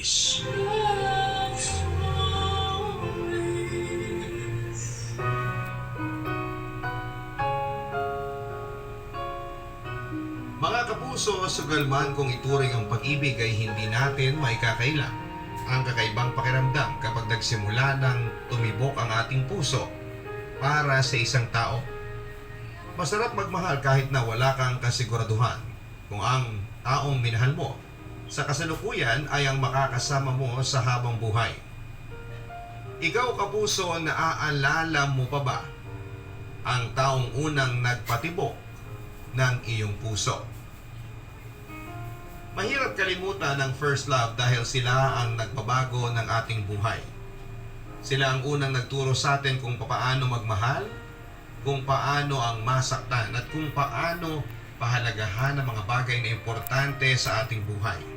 Stories. Mga kapuso, sugal man kung ituring ang pag-ibig ay hindi natin may kakaila. Ang kakaibang pakiramdam kapag nagsimula ng tumibok ang ating puso para sa isang tao. Masarap magmahal kahit na wala kang kasiguraduhan kung ang taong minahal mo sa kasalukuyan ay ang makakasama mo sa habang buhay. Ikaw kapuso, naaalala mo pa ba ang taong unang nagpatibok ng iyong puso? Mahirap kalimutan ang first love dahil sila ang nagbabago ng ating buhay. Sila ang unang nagturo sa atin kung paano magmahal, kung paano ang masaktan, at kung paano pahalagahan ang mga bagay na importante sa ating buhay.